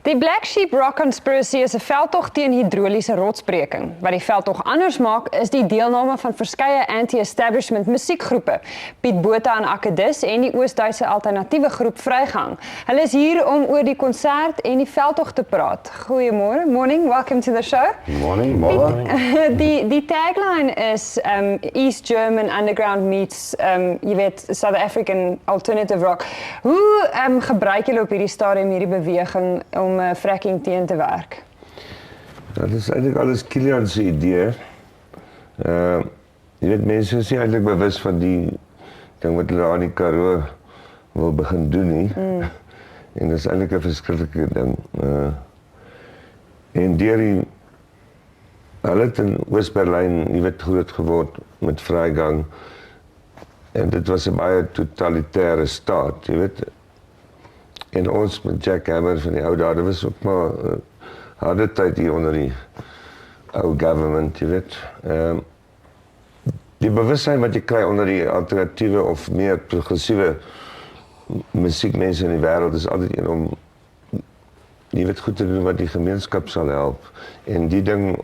Die Blacksheeprockonspiracy is 'n veldtog teen hidroliese rotsbreking. Wat die veldtog anders maak, is die deelname van verskeie anti-establishment musiekgroepe, Piet, Botha en Akkedis en die Oos-Duitse alternatiewe groep Freygang. Hulle is hier om oor die konsert en die veldtog te praat. Goeiemôre, morning, welcome to the show. Morning, Die tagline is East German underground meets jy weet, South African alternative rock. Hoe gebruik julle op hierdie stadium hierdie beweging om fracking teen te werk? Dat is eintlik alles Kilian se idee. Jy weet, mense is nie eintlik bewus van die ding wat hulle aan die Karoo wil begin doen nie. En dit is eintlik 'n verskriklike ding. En hulle het in Oos-Berlyn, jy weet, groot geword met Freygang. En dit was 'n baie totalitêre staat, jy weet. En ons met Jack Hammer van die ou dae, dit was ook maar harde tyd hier onder die ou government, jy weet. Die bewustzijn wat jy kry onder die alternatiewe of meer progressiewe musiekmense in die wêreld is altyd een om, jy weet, goed te doen wat die gemeenskap sal help. En die ding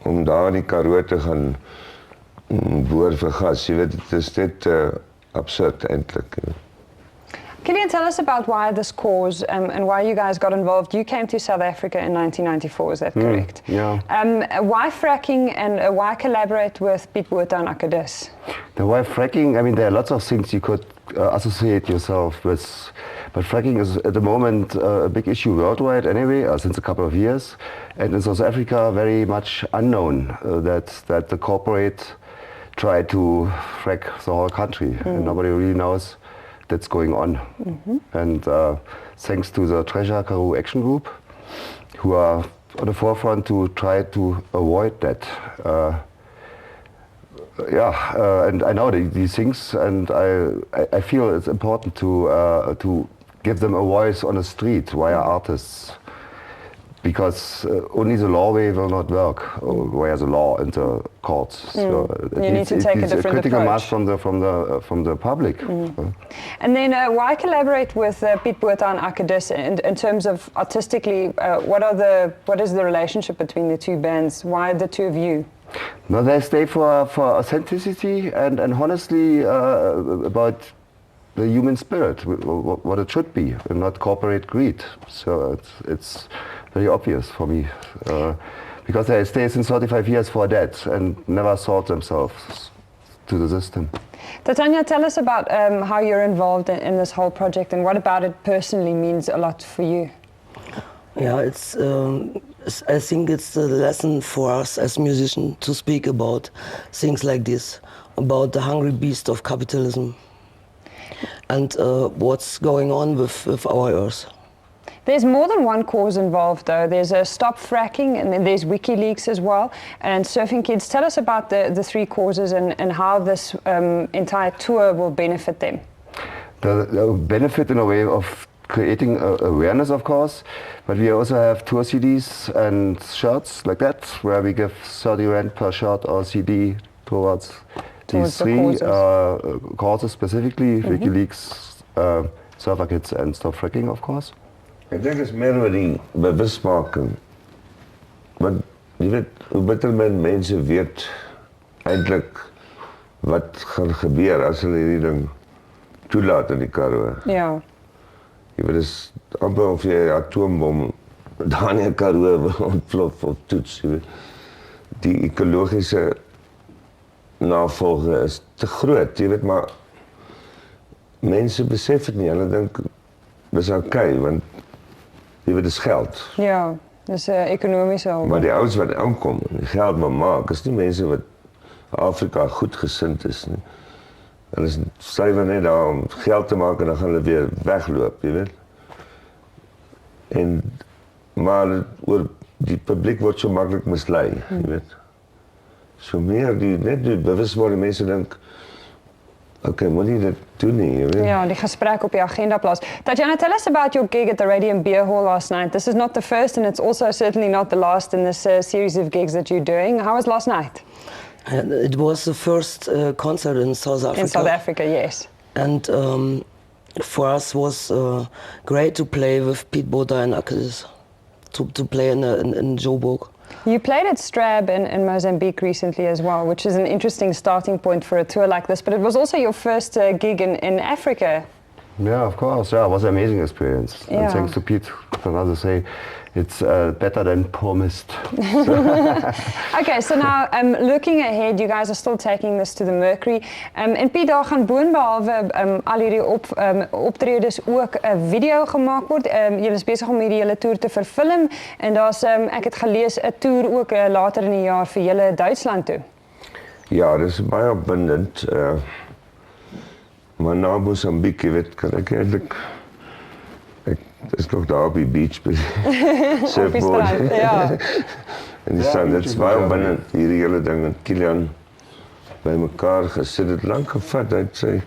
om daar in die Karoo te gaan boor vir gas, jy weet, het is net absurd eintlik. Kilian, tell us about why this cause and why you guys got involved. You came to South Africa in 1994, is that correct? Yeah. Why fracking and why collaborate with Piet, Botha and Akkedis? The why fracking, I mean, there are lots of things you could associate yourself with, but fracking is at the moment a big issue worldwide anyway, since a couple of years. And in South Africa, very much unknown that the corporate try to frack the whole country, and nobody really knows that's going on. And thanks to the Treasure Karoo Action Group, who are on the forefront to try to avoid that. And I know these things, and I feel it's important to give them a voice on the street via artists, because only the law way will not work via the law and the courts. So you need to take a different critical approach. mass from the public. And then why collaborate with Piet, Botha and Akkedis in terms of artistically? What is the relationship between the two bands? Why the two of you? No, they stay for authenticity and honestly about the human spirit, what it should be, and not corporate greed. So it's very obvious for me, because they stay since 35 years for that and never sold themselves to the system. Tanya, tell us about how you're involved in this whole project and what about it personally means a lot for you. Yeah, I think it's the lesson for us as musicians to speak about things like this, about the hungry beast of capitalism and what's going on with our earth. There's more than one cause involved, though. There's a Stop Fracking, and then there's WikiLeaks as well, and Surfing Kids. Tell us about the three causes and how this entire tour will benefit them. The benefit in a way of creating awareness, of course, but we also have tour CDs and shirts like that, where we give 30 rand per shirt or CD towards these three causes specifically, WikiLeaks, Surfer Kids and Stop Fracking, of course. Ek dink is meer oor die bewusmaking. Want jy weet, hoe beter mense weet eintlik wat gaan gebeur as hulle hierdie ding toelaat in die Karoo. Ja. Jy weet, is amper of jy 'n atoombom daar in die Karoo ontplof of toets, jy weet. Die ekologiese navolge is te groot, jy weet, maar mense besef dit nie. Hulle dink dis okay, want jy weet, dis geld. Ja, dis 'n ekonomiese hulp. Maar die ouens wat aankom en die geld wil maak, is nie mense wat Afrika goedgesind is nie. Hulle is suiwer net daar om geld te maak en dan gaan hulle weer wegloop, jy weet. Maar oor die publiek word so maklik mislei, jy weet. So meer net die bewuswording, mense dink, okay, moet jy dit doen nie, jy weet. Ja, die gesprek op die agenda plaas. Tatjana, tell us about your gig at the Radium Beer Hall last night. This is not the first and it's also certainly not the last in this series of gigs that you're doing. How was last night? It was the first concert in South Africa. In South Africa, yes. And for us was great to play with Piet, Botha and Akkedis, to play in Joburg. You played at Strab in Mozambique recently as well, which is an interesting starting point for a tour like this, but it was also your first gig in Africa. Yeah, of course. Yeah, it was an amazing experience. Yeah. And thanks to Piet, another say, it's better than promised. Okay, so now looking ahead, you guys are still taking this to the Mercury. En Piet, daar gaan boonbehalwe al hierdie optredes ook 'n video gemaak word. Julle is besig om hierdie hele toer te verfilm en daar's ek het gelees 'n toer ook later in die jaar vir julle Duitsland toe. Ja, dis baie opwindend. Maar na Mozambique, weet kan ek eintlik is nog daar op die beach by surfboard. Ja. En die strand, dit is baie opwindend, hierdie hele ding met Kilian by mekaar gesit, het lang gevat, hy het sy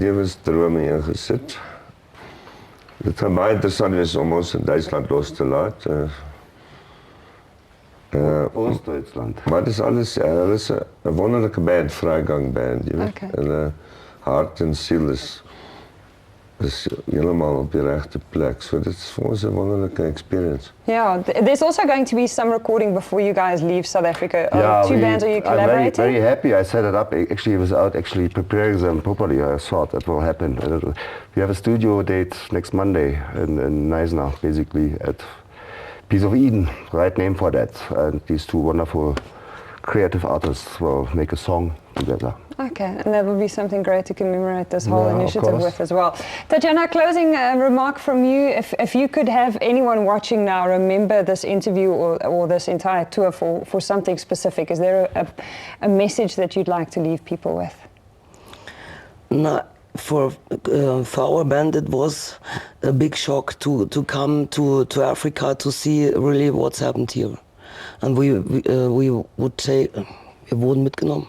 lewensdrome ingesit. Dit gaan baie interessant wees om ons in Duitsland los te laat. Oost-Duitsland. Maar het is alles, hulle is 'n wonderlike band, Freygang band, jy weet. Okay. En hart en siel is helemaal op die regte plek. So dit is vir ons 'n wonderlike experience. Yeah, there's also going to be some recording before you guys leave South Africa. Two bands, are you collaborating? I'm very happy I set it up actually without actually preparing them properly. I thought that will happen. We have a studio date next Monday in Neisner, basically at Piece of Eden, right name for that. And these two wonderful creative artists will make a song together. Okay, and that will be something great to commemorate this whole Yeah, of initiative course. with as well. Tatjana, closing remark from you. If you could have anyone watching now remember this interview or this entire tour for something specific, is there a message that you'd like to leave people with? No, for our band, it was a big shock to come to Africa to see really what's happened here. And we would say, wir wurden mitgenommen.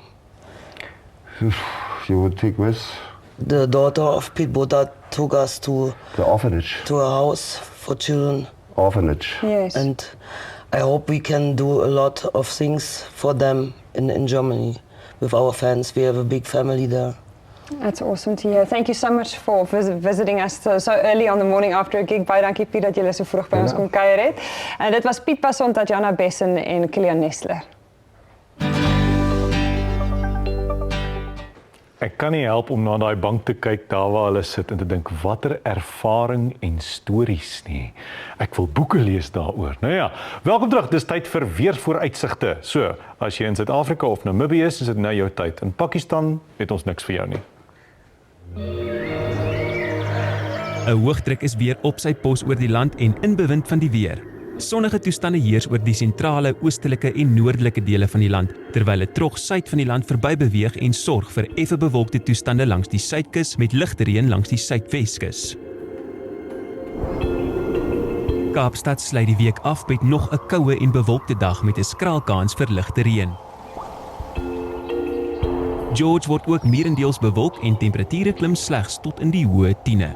You would take with The daughter of Piet Botha took us to the orphanage. a house for children. Orphanage. Yes. And I hope we can do a lot of things for them in Germany with our fans. We have a big family there. That's awesome to hear. Thank you so much for visiting us so early on the morning after a gig. Baie dankie Piet dat julle so vroeg by ons kom kuier het. En dit was Piet Passon, Tatjana Bessen en Kilian Nestler. Ek kan nie help om na daai bank te kyk daar waar hulle sit en te dink watter ervaring en stories nie. Ek wil boeke lees daaroor. Nou ja, welkom terug. Dis tyd vir weervooruitsigte. So, as jy in Suid-Afrika of Namibië is, is dit nou jou tyd. In Pakistan het ons niks vir jou nie. 'n Hoogdruk is weer op sy pos oor die land en in bewind van die weer. Sonnige toestande heers oor die sentrale, oostelike en noordelike dele van die land, terwyl 'n trog suid van die land verby beweeg en sorg vir effe bewolkte toestande langs die suidkus met ligte reën langs die suidweskus. Kaapstad sluit die week af met nog 'n koue en bewolkte dag met 'n skraal kans vir ligte reën. George word ook meerendeels bewolk en temperature klim slegs tot in die hoë 10e.